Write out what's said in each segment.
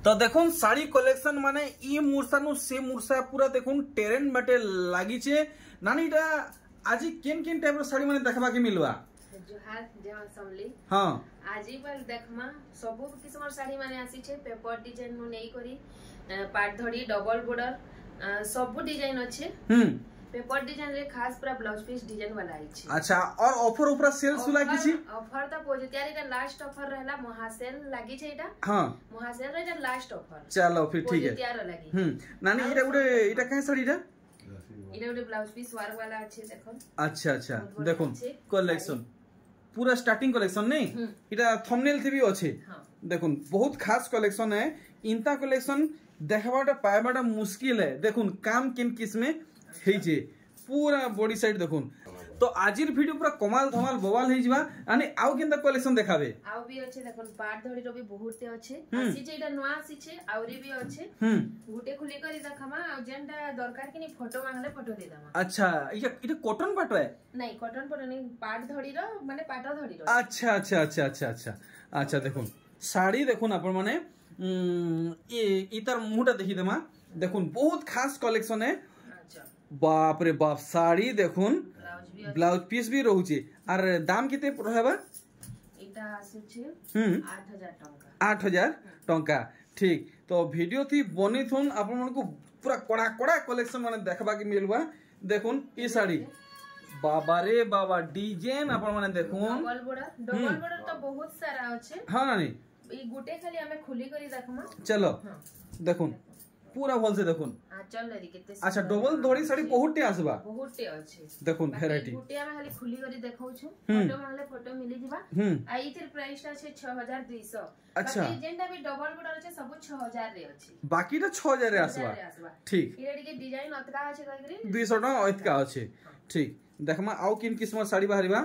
तो देखुन साड़ी कलेक्शन माने ई मूर्सा नु से मूर्सा पूरा देखुन टेरेन बाटे लागी छे नानी टा आज केन केन टाइप रो साड़ी माने देखबा के मिलवा जोहार जेमा समली हां आजी पर देखमा सब किस्म साड़ी माने आसी छे पेपर डिजाइन नु नेई करी पाट धड़ी डबल बॉर्डर सब डिजाइन अच्छे पेपर डिजाइन रे खास पूरा ब्लाउज पीस डिजाइन वाला आई छे। अच्छा और ऑफर ऊपर सेल सुला किछि ऑफर त पोजे त्यारी एटा लास्ट ऑफर रहला महासेल लागी छे एटा हां महासेल रे एटा लास्ट ऑफर चलो फिर ठीक है त्यार लागी नानी एटा गुडे एटा काहे साड़ीटा एटा गुडे ब्लाउज पीस वर्क वाला अच्छे देखो। अच्छा देखुन कलेक्शन पूरा स्टार्टिंग कलेक्शन नहीं एटा थंबनेल थी भी अच्छे देखुन बहुत खास कलेक्शन है इनता कलेक्शन देखबाटा पाएबाटा मुश्किल है देखुन काम किन किस्म हेजे पूरा बॉडी साइड देखुन तो आजिर वीडियो पूरा कमाल धमाल बवाल हे जिबा यानी आउ केनता कलेक्शन देखाबे आउ भी अच्छे देखुन पाट धड़ी रो भी बहुते अच्छे आसी जे एटा नवा आसी छे आउरी भी अच्छे गुटे खुली करी देखमा आ जेंटा दरकार किनी फोटो मांगले फोटो दे दमा। अच्छा इटा कॉटन पाटो है नहीं कॉटन पाटो नहीं पाट धड़ी रो माने पाटा धड़ी रो। अच्छा देखुन साड़ी देखुन आपण माने इतर मुटा देखि देमा देखुन बहुत खास कलेक्शन है बाप रे बाप साड़ी देखुन ब्लाउज पीस भी रहउची और दाम किते रहबा एटा आसे छे 8000 टंका 8000 टंका ठीक तो वीडियो थी बनी थुन आपन मन को पूरा कड़ा कड़ा कलेक्शन माने देखबा के मिलबा देखुन ई साड़ी बाबा रे बाबा डिजाइन आपन माने देखुन डबल बॉर्डर तो बहुत सारा अछि हां नानी ई गुटे खाली हमें खुली करी देखमा चलो देखुन पूरा भल से देखुन चल रे केते अच्छा डबल धड़ी साड़ी बहुते आसबा बहुते अछि देखुन वैरायटी गुटे हमें खाली खुली करी देखौ छु फोटो मांगले फोटो मिली जिबा आ इतिर प्राइस ता छे 6200 अच्छा जेंटा भी डबल बॉर्डर अछि सब 6000 रे अछि बाकी तो 6000 रे आसबा ठीक इरेडी के डिजाइन अतका अछि कइकरी 200 टका अतका अछि ठीक देखमा आउ किन किस्म साड़ी बाहरिबा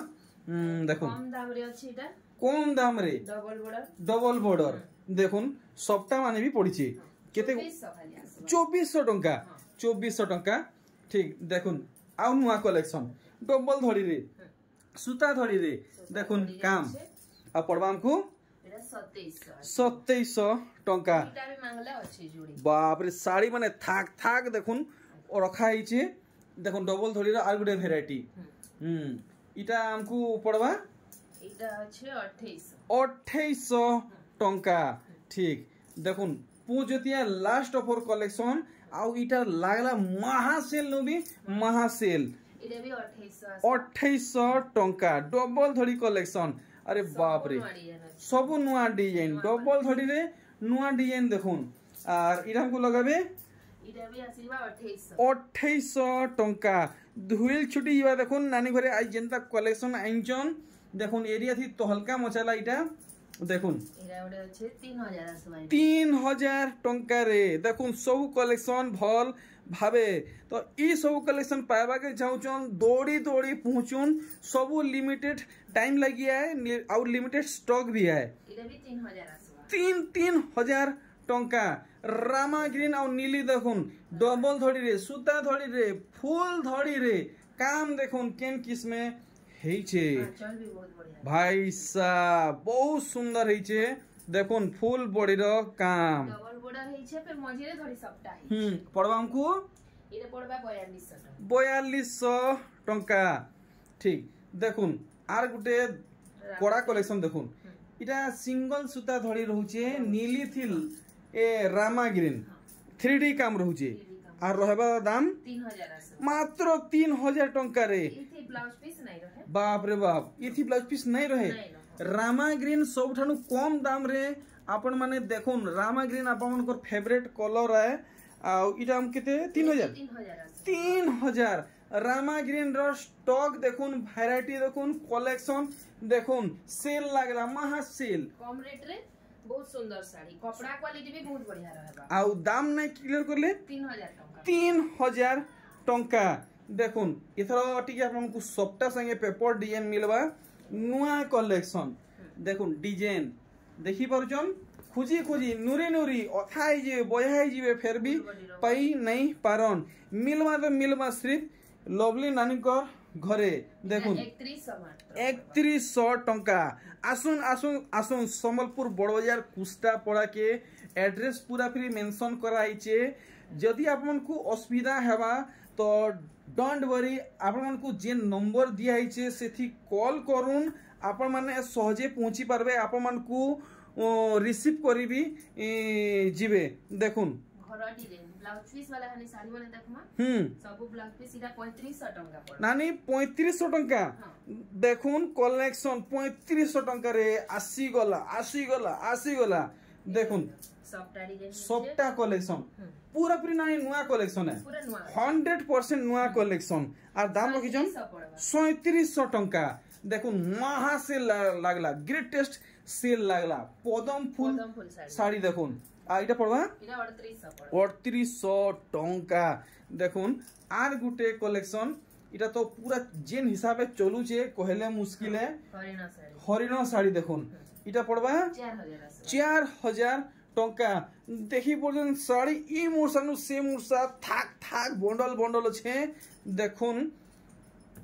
देखुन कम दाम रे अछि एटा कम दाम रे डबल बॉर्डर देखुन सबटा माने भी पड़ी छी केते 2400 टंका 2400 टंका ठीक देखुन आउ नुआ कलेक्शन डबल धड़ी रे सूता धड़ी रे देखुन काम आ पड़बाम को 2700 टंका बाप रे साड़ी माने थाक थाक देखुन रखा है छे देखुन डबल धड़ी रे आर गुडे वैरायटी इटा हमको पड़बा इटा छै 2800 टंका ठीक देखुन पूजतिया लास्ट ऑफर कलेक्शन आउ इटा लागला महासेल नो भी महासेल इडे भी 2800 टंका डबल धड़ी कलेक्शन अरे बाप रे सब नुआ डिजाइन डबल धड़ी रे नुआ डिजाइन देखुन और इटा हमको लगाबे इडे भी आसीबा 2800 टंका धुइल छुटी हिबा देखुन नानी घरे आज जेंता कलेक्शन आइंचन देखुन एरिया थी तो हल्का मचाला इटा देखुन 3000 टंका रे देखुन सब कलेक्शन भल भावे तो ई सब कलेक्शन पाएबा के चाहूचन दौड़ी दौड़ी पहुंचुन सब लिमिटेड टाइम लगी है और लिमिटेड स्टॉक भी है इधर भी 3000 टंका रामा ग्रीन और नीली देखुन डबल धड़ी रे सूता धड़ी रे फुल धड़ी रे काम देखुन केन किस्म हेइछे भाई साहब बहुत सुंदर हेइछे देखुन फुल बॉडी रो काम डबल बॉर्डर हेइछे फिर मझिरे धड़ी सबटा हेइछे पड़बा हमको इने पड़बा 4200 टंका ठीक देखुन आर गुटे कोड़ा कलेक्शन देखुन इटा सिंगल सूता धड़ी रहउछे नीली थिल ए रामा ग्रीन 3D काम रहउछे और रहबा दाम 3000 मात्र 3000 टंका रे इथि ब्लाउज पीस नहीं रहे बाप रे बाप इथि ब्लाउज पीस नहीं रहे रामा ग्रीन सबठानु कम दाम रे आपण माने देखुन रामा ग्रीन आपण मन को फेवरेट कलर है आ इटा हम केते 3000 रामा ग्रीन रो स्टॉक देखुन वैरायटी देखुन कलेक्शन देखुन सेल लागला महा सेल कम रेट रे बहुत सुंदर साड़ी कपड़ा क्वालिटी भी बहुत बढ़िया रहबा आ दाम नहीं क्लियर करले 3000 टंका देखुन इथर टिके आपन को सबटा संगे पेपर डिजाइन मिलबा नुआ कलेक्शन देखुन डिजाइन देखि परचन खुजी खुजी नुरी नुरी अथाई जे बयाई जीवे फिर भी पाई नहीं पारन मिलवा तो मिलवा सिर्फ लवली नानी को घरे देखुन 3100 टंका आसुन आसुन आसुन संबलपुर बड़ बाजार कुस्टा पड़ा के एड्रेस पूरा फ्री मेंशन कराइछे जदि आपन को असुविधा हेबा तो डोंट वरी आपन को जे नंबर दिया हिचे सेथि कॉल करून आपन माने सहजे पहुंची पारबे आपन मन को रिसीव करिवि जिवे देखुन ब्लाउज पीस वाला हनी साड़ी माने देखमा सब ब्लाउज पीस इरा 3500 टंका पड़ नानी 3500 टंका देखुन कलेक्शन 3500 टंका रे आसी गला देखुन सबटा कलेक्शन पूरा पूरी नानी नुआ कलेक्शन है 100% नुआ कलेक्शन और दाम रखिछन 3700 टंका देखुन महा सेल लागला ग्रेटेस्ट सेल लागला पदम फूल साड़ी देखुन आइटा पड़वा 3800 टंका देखुन आर गुटे कलेक्शन इटा तो पूरा जेन हिसाबे चलू छे कहले मुश्किल है हरिण साड़ी देखुन इटा पड़वा 4000 टंका देखी पर्यन साड़ी ई मुरसानु से मुरसा थाक थाक बंडल छे देखुन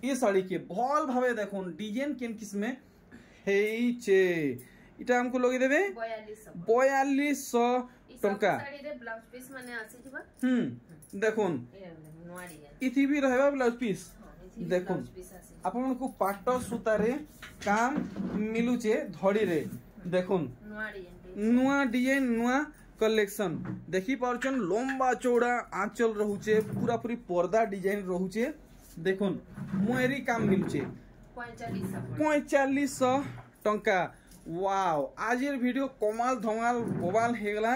ये साड़ी के भल भावे देखुन डिजाइन केन किस्मे हेई छे इटा हमको लगे देबे 4200 टंका ब्लाउज पीस माने आसी जिबा देखुन इथि भी रहबा ब्लाउज पीस देखुन आपन को पाट सूता रे काम मिलु छे धड़ी रे देखुन नुआ डिजाइन नुआ कलेक्शन देखी पारछन लंबा चौड़ा आंचल रहउचे पूरा पूरी पर्दा डिजाइन रहउचे देखुन मोहरी काम मिलुचे 4500 टंका वाओ आजिर वीडियो कमाल धमाल बोबाल हेगला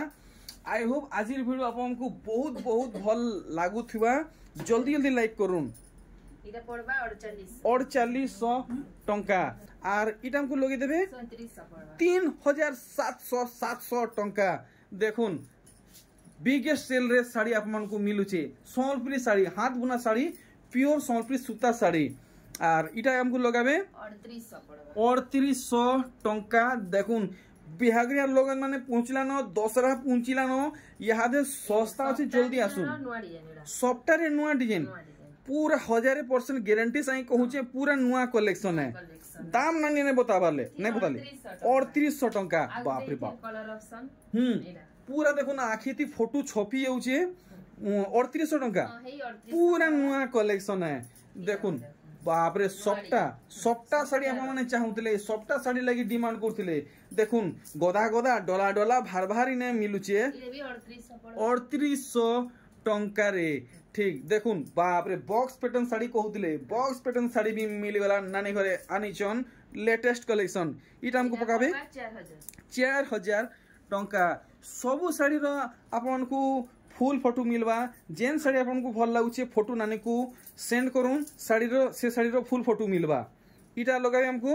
आई होप आजिर वीडियो आपको बहुत बहुत भल लागुथिबा जल्दी जल्दी लाइक करूँ इटा पड़बा 4800 टंका आर इटा हमको लगे देबे 3700 टंका देखुन बिगेस्ट सेल रे साड़ी आपन को मिलुचे सोनपुरी साड़ी हाथ बुना साड़ी प्योर सोनपुरी सूता साड़ी और इटा हमको लगाबे 3800 टंका देखुन बिहागरिया लोग माने पहुंचलानो दसरा पहुंचलानो यहादे सस्ता अछि जल्दी आसुन सबटा रे नुआ डिजाइन पूरा 1000% गारंटी सही कहूचे पूरा नुआ कलेक्शन है दाम नानी ने बताबाले नहीं बताले 3800 टंका बाप रे बाप कलर ऑप्शन पूरा देखो ना आखी थी फोटो छपी जाउचे 3800 टंका पूरा नुआ कलेक्शन है देखुन बाप रे सप्ता साड़ी हम माने चाहुतले सप्ता साड़ी लगी डिमांड करथिले देखुन गदा गदा डोला डोला भार भारी ने मिलुचे 3800 टंका रे ठीक देखुन बाप रे बॉक्स पैटर्न साड़ी कहउतले बॉक्स पैटर्न साड़ी भी मिली वाला नानी घरे आनिचन लेटेस्ट कलेक्शन इटा हमको पकाबे 4000 टंका सब साड़ी रो आपन को फुल फोटो मिलवा जेन साड़ी आपन को भल लागुचे फोटो नानी को सेंड करूं साड़ी रो से साड़ी रो फुल फोटो मिलवा इटा लगाबे हमको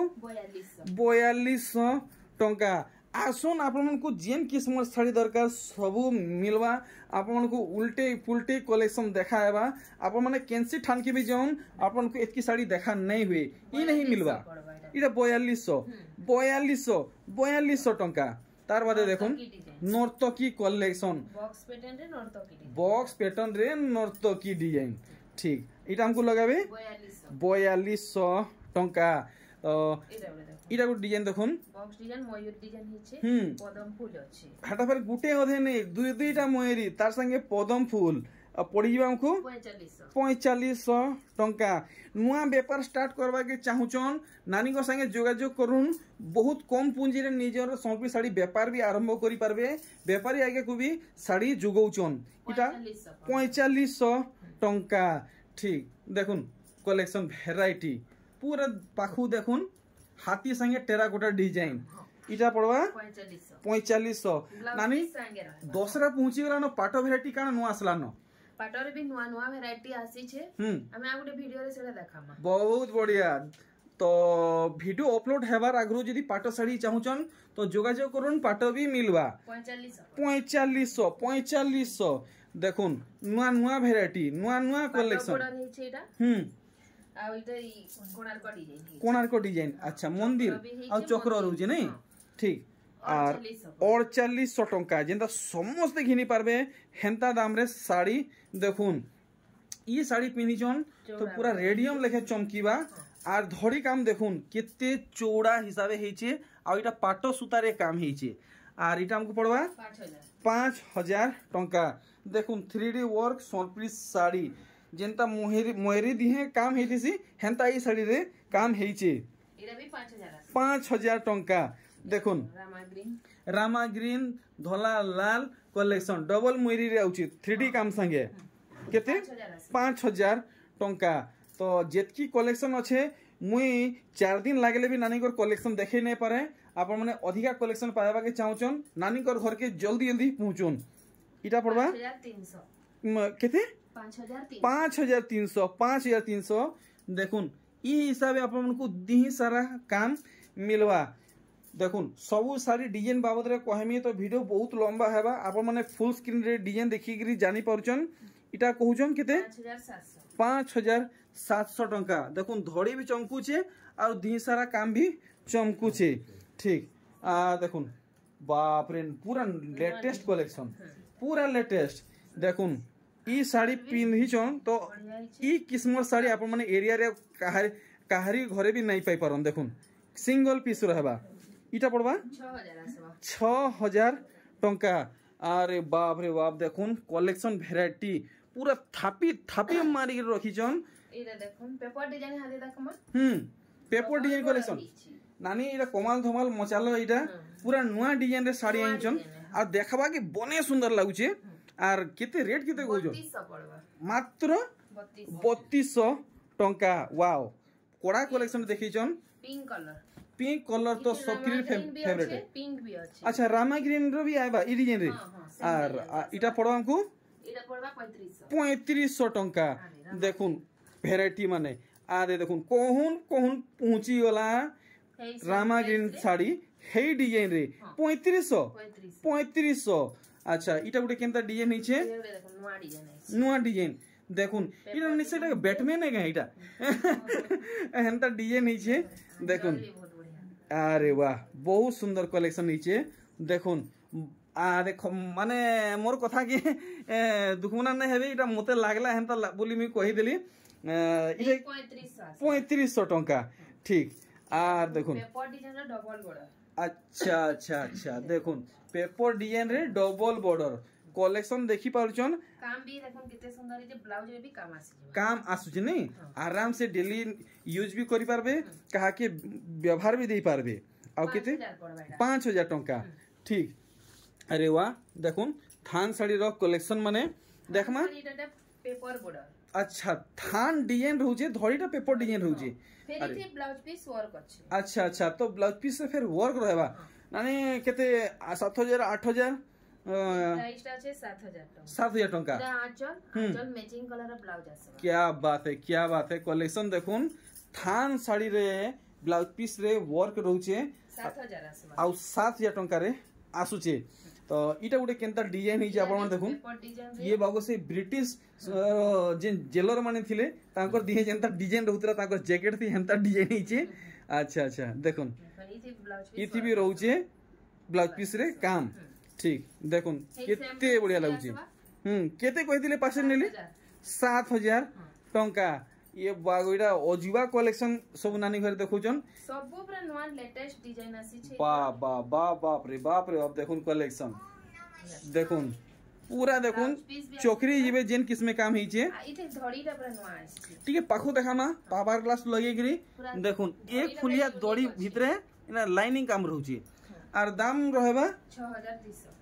4200 टंका आसुन आपन को जेन किस्म साड़ी दरकार सब मिलवा आपन को उल्टे पुल्टे कलेक्शन देखाएबा आपन माने कैंसी ठान के भी जौन आपन को एतकी साड़ी देखा नहीं हुए ई नहीं मिलवा इटा 4200 टंका तार बादे देखुन नर्तकी कलेक्शन बॉक्स पैटर्न रे नर्तकी डिजाइन ठीक इटा हमको लगाबे 4200 टंका इटा को डिजाइन देखुन बॉक्स डिजाइन मयूर डिजाइन हिचे पदम फूल अछि हाटा पर गुटे अधे नै दुईटा मयूरी तार संगे पदम फूल पड़ी जीवा हमको 4500 टंका नुआ व्यापार स्टार्ट करवा के चाहुचन नानी को संगे जोगाजोग करूँ बहुत कम पूंजी रे निजर संपी साड़ी व्यापार भी आरंभ करि पारबे व्यापारी आगे को भी साड़ी जुगौचन इटा 4500 टंका ठीक देखुन कलेक्शन वेराइटी पूरा पाखु देखुन हाथी संगे टेराकोटा डिजाइन इटा पड़वा 4500 नानी दसरा पहुंची गला न पाटो वेराइटी काना नुआ असला न पाटोरे भी नुआ नुआ वेराइटी आसी छे हमें आ गुटे वीडियो रे सेडा देखामा बहुत बढ़िया तो वीडियो अपलोड हेबार आगरु जदी पाटो साड़ी चाहुचन तो जोगाजोग करूँ पाटो भी मिलवा 4500 देखुन नुआ नुआ वेराइटी नुआ नुआ कलेक्शन कोणार्क डिजाइन अच्छा मंदिर आ चक्र रहउजे नहीं ठीक और 4800 टंका जेंता समस्त घिनी पारबे हेंता दाम रे साड़ी देखुन ये साड़ी पिंधिचन तो पूरा रेडियम लेखे चमकीबा आर धड़ी काम देखुन केते चौड़ा हिसाबे हेचे आ इटा पाटो सूतारे काम हेचे आर इटा हमको पड़वा 5000 टंका देखुन 3D वर्क सोनप्रीस साड़ी जेंता मोहरी दिहे काम हेतिसी हेंता ई साड़ी रे काम हेचे इरा भी 5000 टंका देखुन रामा ग्रीन धोला लाल कलेक्शन डबल मोहरी रे आउची 3D काम संगे केते 5000 टंका तो जेतकी कलेक्शन अच्छे मुई 4 दिन लागले भी नानी कलेक्शन देखे नहीं पारे आपण माने अधिका कलेक्शन पाइबा के चाहूचन नानी घर के जल्दी जल्दी पहुंचुन इटा पड़वा 5300 केते 5300 देखुन ई हिसाबे आपण को दी सारा काम मिलवा देखुन सबू सारी डिजाइन बाबद रे कहमी तो वीडियो बहुत लंबा हेबा आपण माने फुल स्क्रीन रे डिजाइन देखि करी जानि परचन इटा कहूचन केते 5700 टंका देखुन धड़ी भी चमकुचे और दी सारा काम भी चमकुचे ठीक देखुन बाप रे पूरा लेटेस्ट कलेक्शन पूरा लेटेस्ट देखुन ई साड़ी पिंधिचन तो ई किस्मर साड़ी आपण माने एरिया रे काहारी घरे भी नहीं पाई परन देखुन सिंगल पीस रहबा इटा पड़वा 6000 टंका अरे बाप रे बाप देखुन कलेक्शन वेराइटी पूरा थापी मारी रखीचन एरा देखुन पेपर डिजाइन हाली देखम पेपर डिजाइन कलेक्शन नानी इटा कमाल धमाल मचालो इटा पूरा नुआ डिजाइन रे साड़ी आइचन आ देखबा के बने सुंदर लागुचे आर केते रेट केते कहजो 3200 पड़वा मात्र 3200 टंका वाओ कोड़ा कलेक्शन देखिचन पिंक कलर तो सबकी फेवरेट है पिंक भी अछि अच्छा रामा ग्रीन रो भी आइबा ई डिजाइन रे आर इटा पड़वा हमको इटा पड़वा 3500 टंका देखुन वेराइटी माने आरे देखुन कोहुन पहुंची वाला रामा ग्रीन साड़ी हे डिजाइन रे 3500 अच्छा इटा गुटे केनता डिजाइन हिचे नुआ डिजाइन देखुन इटा निसेटा बैटमैन है का इटा हेंता डिजाइन हिचे देखुन अरे वाह बहुत सुंदर कलेक्शन हिचे देखुन देखो माने मोर कथा कि दुखमना नहीं हेबे इटा मते लागला हेंता बोली मी कहि देली 3500 टंका ठीक आर देखुन पेपर डिजाइन रे डबल बॉर्डर अच्छा देखुन पेपर डिजाइन रे डबल बॉर्डर कलेक्शन देखि पारुचन काम भी देखुन किते सुंदर जे ब्लाउज रे भी काम आसुचे नहीं आराम से डेली यूज भी करि पारबे कहा के व्यवहार भी दे पारबे आ केते 5000 टंका ठीक अरे वाह देखुन थान साड़ी रो कलेक्शन माने देखमा पेपर बॉर्डर अच्छा थान डिजाइन रहउचे धड़ीटा पेपर डिजाइन रहउचे फेर इथे ब्लाउज पीस वर्क अछि अच्छा तो ब्लाउज पीस से फिर वर्क रहबा नानी केते 7000 8000 प्राइस ता छे 7000 टंका आंचल मैचिंग कलर ब्लाउज आसे क्या बात है कलेक्शन देखुन थान साड़ी रे ब्लाउज पीस रे वर्क रहउचे 7000 आसे आ 7000 टंका रे आसुचे तो इटा गुटे केनता डिजाइन हिचे आपण देखुन ये बाबू से ब्रिटिश जे जेलर माने थिले तांकर दिहे जेंता डिजाइन रहउतरा तांकर जैकेट थी हेंता डिजाइन हिचे अच्छा देखुन इथि भी रहउचे ब्लाउज पीस रे काम ठीक देखुन केते बढ़िया लागुचे केते कहि दिले पासे नेली 7000 टंका ये बागोइडा अजीबा कलेक्शन सब नानी घर देखुचन सब पूरा नवा लेटेस्ट डिजाइन आसी छे बाप रे बाप देखुन कलेक्शन देखुन पूरा देखुन चोकरी जीवे जेन किस्म काम हिचे इथे धड़ीटा पूरा नवा आसी ठीक है पाखो देखामा पावर ग्लास लगे गिरी देखुन एक फुलिया दड़ी भितरे इना लाइनिंग काम रहउची आर दाम रहबा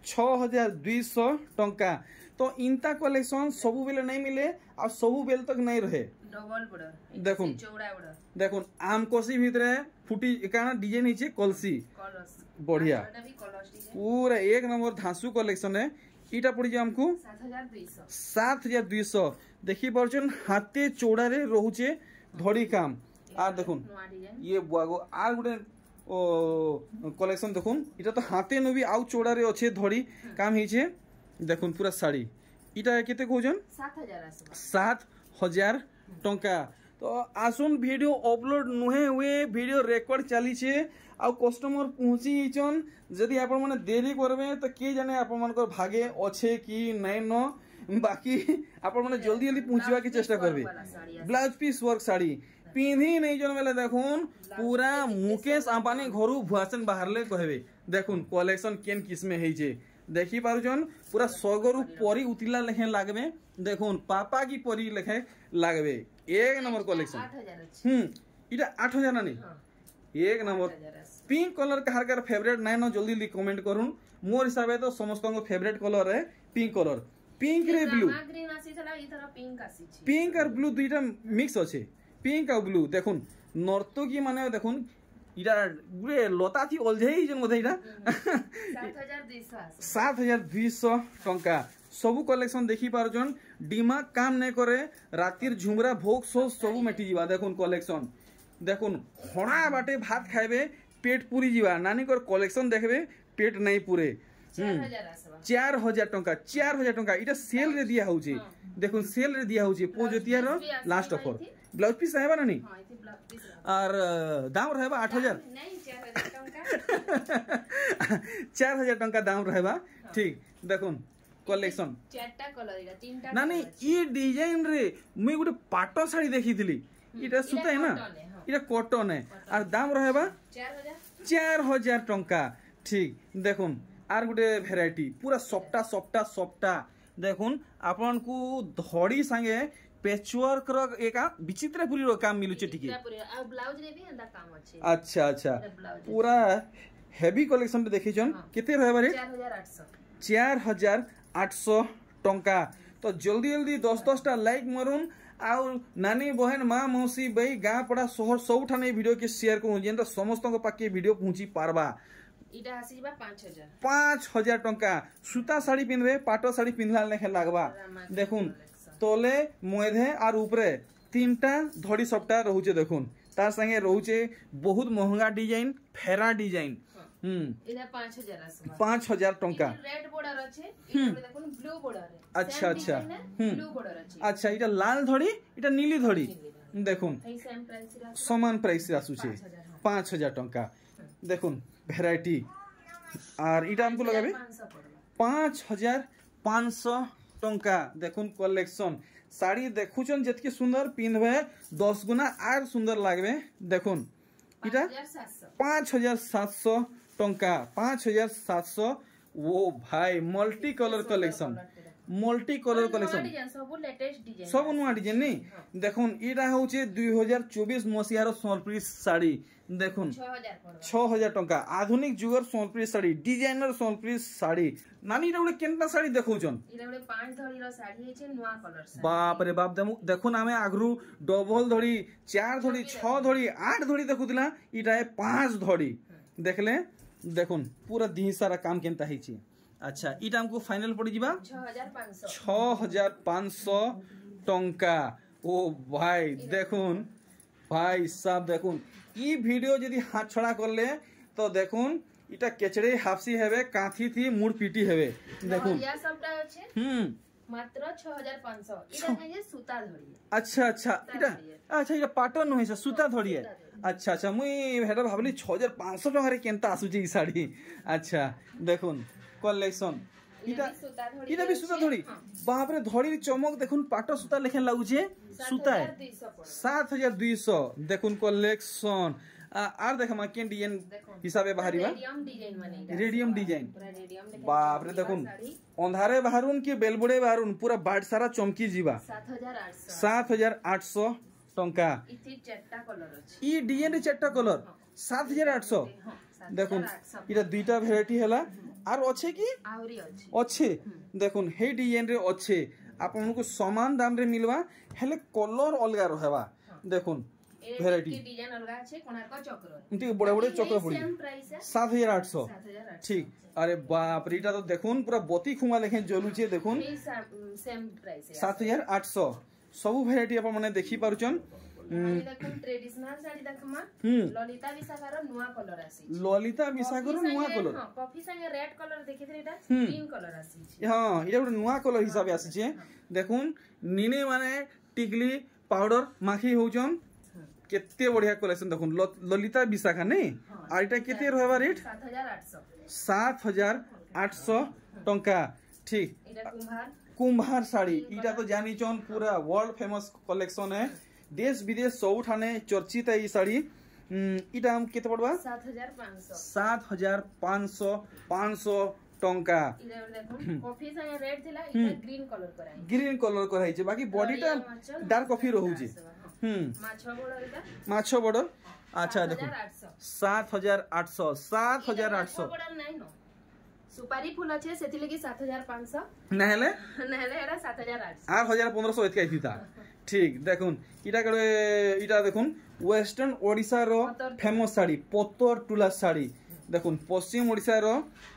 6200 टंका तो इनता कलेक्शन सबु बेले नहीं मिले और सबु बेल तक नहीं रहे डबल बॉर्डर देखुन चौड़ा बॉर्डर देखुन आम कोसी भितरे फुटी काना डिजाइन हिचे कलसी बढ़िया पूरा एक नंबर धांसु कलेक्शन है इटा पड़ी हमको 7200 देखि परछन हाथे चौड़ा रे रहउचे धड़ी काम आ देखुन ये बुआगो आ गुटे कलेक्शन देखुन इटा तो हाथे नु भी आउ चौड़ा रे अच्छे धड़ी काम हिचे देखुन पूरा साड़ी इटा केते कहजन 7000 टंका तो आसुन वीडियो अपलोड नुहे हुए वीडियो रेकर्ड चली छे आ कस्टमर पहुंची हिचन जदि आपण माने देरी करबे तो के जाने आपण मानकर भागे अच्छे कि नै न बाकी आपण माने जल्दी जल्दी पहुंचवा के चेष्टा करबे ब्लाउज पीस वर्क साड़ी पिंधी नहीं जन बेले देखुन पूरा मुकेश अंबानी घरु भुआसन बाहरले कहबे देखुन कलेक्शन केन किस्मे हे जे देखि पारुजन पूरा सगरु परी उतिला लेखे लागबे देखुन पापा की परी लेखे लागबे एक नंबर कलेक्शन इटा 8000 ना नहीं एक नंबर पिंक कलर कहार फेवरेट नाइ न जल्दी जल्दी कमेंट करूँ मोर हिसाब तो समस्त फेवरेट कलर है पिंक कलर पिंक रे ब्लू पिंक और ब्लू दुईटा मिक्स अच्छे पिंक और ब्लू देखुन नर्तकी माने देखुन इटा गुरे लता थी ओलझेई जन बोधे इटा 7200 टंका सबु कलेक्शन देखि पारजन दिमाग काम नहीं करे रातिर झुमरा भोग सो सबु मेटी जीवा देखुन कलेक्शन देखुन हणा बाटे भात खाइबे पेट पूरी जीवा नानी कर कलेक्शन देखबे पेट नहीं पूरे 4000 टंका 4000 टंका इटा सेल रे दिया होउची देखुन सेल रे दिया होउची पोजतिया रो लास्ट ऑफर ब्लाउज पीस रहबा ना नहीं और दाम रहबा 8000 नहीं 4000 टंका दाम रहबा ठीक देखुन कलेक्शन चारटा कलर इटा तीनटा ना नहीं ई डिजाइन रे मुई गुटे पाटो साड़ी देखिथिली इटा सुता है ना इटा कॉटन है और दाम रहबा 4000 टंका ठीक देखुन आर गुटे भेराइटी पूरा सफ्टा सफ्टा सफ्टा देखुन आपन को धड़ी संगे पेचवर्क रो एका विचित्र पूरी रो काम मिलुचे ठीक है आ ब्लाउज रे भी अंदा काम अछि अच्छा अच्छा पूरा हेवी कलेक्शन देखि जन केते रहबा रे 4800 टंका तो जल्दी जल्दी 10 टा लाइक मारुन आउ नानी बहन माँ मौसी भाई गाँ पड़ा शहर सबुठा नहीं वीडियो के शेयर करूँ जेनता समस्त पाके वीडियो पहुँची पारबा इटा आसी जिबा 5000 टंका सूता साड़ी पिनबे पाटो साड़ी पिनला लेखे लागबा देखुन तोले मोधे और ऊपरे तीनटा धड़ी सबटा रहउचे देखुन तार संगे रहउचे बहुत महंगा डिजाइन फेरा डिजाइन इधर 5000 टंका रेड बॉर्डर अच्छे इधर देखुन ब्लू बॉर्डर है अच्छा अच्छा ब्लू बॉर्डर अच्छे अच्छा इटा लाल धड़ी इटा नीली धड़ी देखुन समान प्राइस आसुचे 5000 टंका देखुन वेराइटी और इटा हमको लगाबे 5500 टंका देखुन कलेक्शन साड़ी देखुचन जतके सुंदर पिनबे 10 गुना आर सुंदर लागबे देखुन इटा 5700 टंका 5700 वो भाई मल्टी कलर कलेक्शन सब नुआ डिजाइन नहीं देखुन इटा होचे 2024 मसिया रो सोनपुरी साड़ी देखुन 6000 टंका आधुनिक जुगर सोनपुरी साड़ी डिजाइनर सोनपुरी साड़ी नानी इटा गोटे केनता साड़ी देखौचन इटा गोटे 5 धड़ी रो साड़ी हेचे नुआ कलर साड़ी बाप रे बाप देखुन आमे आगरु डबल धड़ी 4 धड़ी 6 धड़ी 8 धड़ी देखुतिला इटा 5 धड़ी देखले देखुन पूरा दी सारा काम केनता हेची अच्छा इटा हमको फाइनल पड़ी जीवा 6500 टंका ओ भाई देखुन भाई साहब देखुन ई वीडियो यदि हाथ छड़ा करले तो देखुन इटा केचड़े हाफसी हेबे काथी थी मुड़ पीटी हेबे देखुन या सबटा अछि मात्र 6500 इटा कहिए सूता धड़ी अच्छा अच्छा इटा पाटन होइसे सूता धड़ी है अच्छा अच्छा मुई हेडा भाबली 6500 टंका रे केनता आसुची ई साड़ी अच्छा देखुन कलेक्शन इटा भी सूता धड़ी बाप रे धड़ी चमक देखुन पाटो सूता लेखन लागुचे सूता है 7200 देखुन कलेक्शन आर देखमा केन डिजाइन हिसाबे बाहरीबा रेडियम डिजाइन बाप रे देखुन अंधारे बाहरुन के बेलबुड़े बाहरुन पूरा बाट सारा चमकी जीवा 7800 टंका ई डिजाइन रे चारटा कलर 7800 देखुन इटा दुईटा वेराइटी हैला आर अच्छे की अच्छे देखुन हे डिजाइन रे अच्छे आपन को समान दाम रे मिलवा हेले कलर अलगा रहबा देखुन वेराइटी डिजाइन अलगा छै कोणार्क चक्र इनके बड़े बड़े चक्र पड़ी 7800 ठीक अरे बाप रे इटा तो देखुन पूरा बती खुमा लेखे जलुचे देखुन सेम प्राइस 7800 सब वेराइटी आपन माने देखि पारुचन देखुन ट्रेडिशनल साड़ी देखमा ललिता विशाखार नुवा कलर आसी ललिता विशाखार नुवा कलर हां कॉफी संगे रेड कलर देखिथि एटा ग्रीन कलर आसी हां इटा गोटे नुवा कलर हिसाबे आसी छे देखुन नीने माने टिकली पाउडर माखी होचन केते बढ़िया कलेक्शन देखुन ललिता विशाखा नै आ इटा केते रहबा रेट 7800 टंका ठीक इटा कुंभार कुंभार साड़ी इटा तो जानी चोन पूरा वर्ल्ड फेमस कलेक्शन है देश विदेश सब ठाने चर्चित है ये साड़ी इटा हम केते पड़वा 7500 500 टंका इटा देखो कॉफी संगे रेड थिला इटा ग्रीन कलर कराई छे बाकी बॉडीटा डार्क कॉफी रहू छे माछो बड़ अच्छा देखो 7800 सुपारी फूल अच्छे सेति लगी 7500 नहले एटा 7800 8500 एतका थीता ठीक देखुन इटा देखुन वेस्टर्न ओडिसा रो फेमस साड़ी पत्तर टुला साड़ी देखुन पश्चिम ओडिसा रो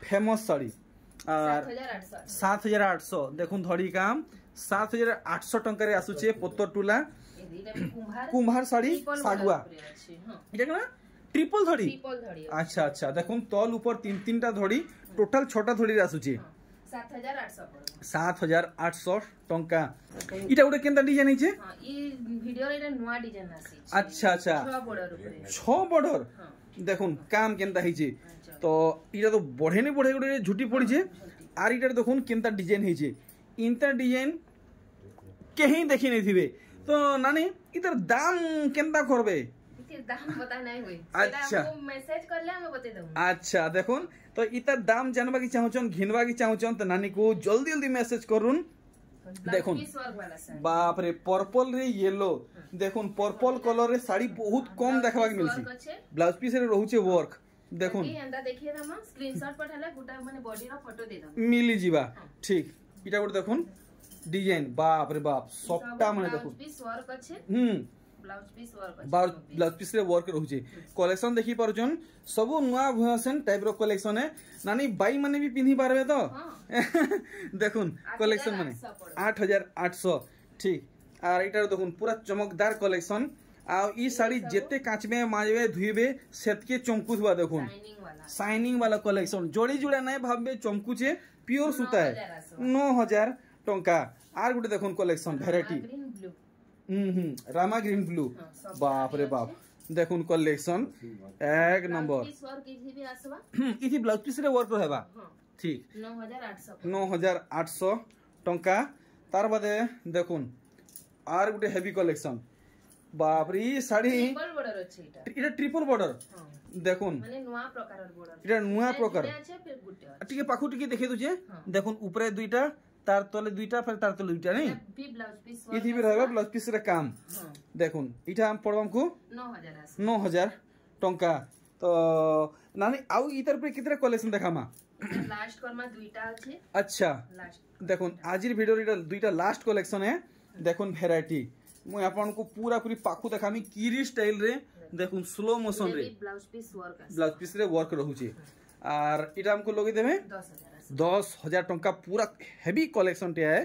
फेमस साड़ी 7800 देखुन धड़ी काम 7800 टंका रे आसुचे पत्तर टुला कुंभार साड़ी सागुआ इटा कना ट्रिपल धड़ी अच्छा अच्छा देखुन तल ऊपर तीन तीन टा धड़ी टोटल छोटा धड़ी रे आसुचे 7800 टंका इटा उडे केनता डिजाइन हिचे हां ई वीडियो रे नवा डिजाइन आसी अच्छा अच्छा 6 बॉर्डर देखुन काम केनता हिचे तो इटा तो बढ़े नहीं बढ़े गुडे झुटी पड़ी छे आर इटा देखुन केनता डिजाइन हिचे इनता डिजाइन कहीं देखि नहीं थिबे तो नानी इधर दाम केनता करबे दाम बता नहीं हुई अच्छा मैसेज करले हम बते दऊ अच्छा देखुन तो इतर दाम जानबा की चाहछन घिनबा की चाहछन तो नानी को जल्दी जल्दी मैसेज करूँ देखुन बाप रे पर्पल रे येलो देखुन पर्पल कलर रे साड़ी बहुत कम देखबा के मिलसी ब्लाउज पीस रे रहउचे वर्क देखुन एंदा देखिए हम स्क्रीनशॉट पठाले गुटा माने बॉडी रो फोटो दे दम मिली जीवा ठीक इटा गुड देखुन डिजाइन बाप रे बाप सबटा माने देखुन ब्लाउज पीस वर्क अच्छे ब्लाउज पीस रे वर्क रहउचे कलेक्शन देखि पारुचन सब नुआ भुआसन टाइप रो कलेक्शन है नानी बाई माने भी पिन्ही पारबे तो देखुन कलेक्शन माने 8800 ठीक आर इटार देखुन पूरा चमकदार कलेक्शन आ ई साड़ी जेते काचबे माजबे धुइबे सेतके चमकुथबा देखुन शाइनिंग वाला कलेक्शन जोड़ी जुड़ा नै भाबबे चमकुचे प्योर सूता है 9000 टंका आर गुटे देखुन collection variety Rama green blue बाप रे बाप देखुन कलेक्शन एक नंबर इथि ब्लाउज पीस रे वर्क रहबा ठीक 9800 टंका तार बादे देखुन आर गुटे हेवी कलेक्शन बाप रे साड़ी इटा ट्रिपल बॉर्डर देखुन माने नुआ प्रकारर बॉर्डर इटा नुआ प्रकार टिके पाखु टिके देखे दुजे देखुन ऊपरे दुईटा तार तले दुईटा फिर तार तले दुईटा नहीं ब्लाउज पीस इथि भी रहबा ब्लाउज पीस रे काम देखुन इटा हम पड़बम को 9000 टंका तो नानी आउ इतर पे कितरा कलेक्शन देखामा लास्ट करमा दुईटा अछि अच्छा लास्ट देखुन आजिर वीडियो रे दुईटा लास्ट कलेक्शन है देखुन वैरायटी मु आपन को पूरा पूरी पाखु देखामी कीरी स्टाइल रे देखुन स्लो मोशन रे ब्लाउज पीस रे वर्क रहउची आर इटा हमको लोगे देबे 10000 टंका पूरा हेवी कलेक्शन टे है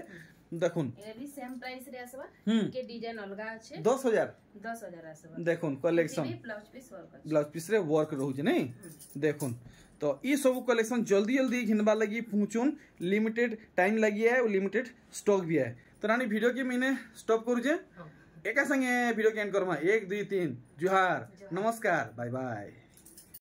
देखुन ए भी सेम प्राइस रे आसबा के डिजाइन अलगा अछि 10000 आसबा देखुन कलेक्शन ब्लाउज पीस रे वर्क रहउची नहीं देखुन तो ई सब कलेक्शन जल्दी जल्दी घिनबा लगी पहुंचुन लिमिटेड टाइम लगी है और लिमिटेड स्टॉक भी है तो रानी वीडियो के मैंने स्टॉप करू जे एका संगे वीडियो के एंड करमा 1 2 3 जोहार नमस्कार बाय बाय।